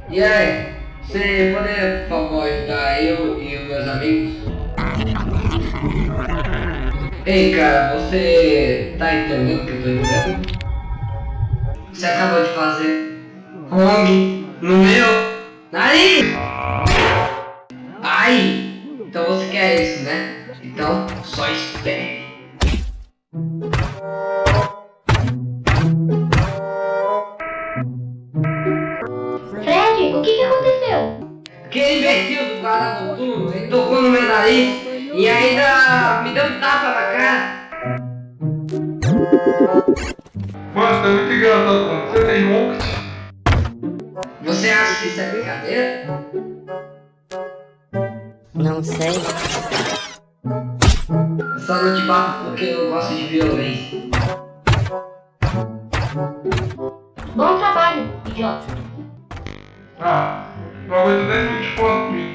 E aí, você poderia, por favor, ajudar eu e os meus amigos? Ei, cara, você tá entendendo o que eu tô dizendo? Você acabou de fazer Honk no meu nariz! Ai! Então você quer isso, né? Então, só espere. Fred, o que aconteceu? Aquele imbecil do cara noturno, ele tocou no meu nariz e ainda me deu um tapa na cara. Mas tá muito engraçado, mano. Você tem Honk? Você acha que isso é brincadeira? Não sei. Eu só não te bato porque eu gosto de violência. Bom trabalho, idiota. Ah, não aguento nem 24 minutos.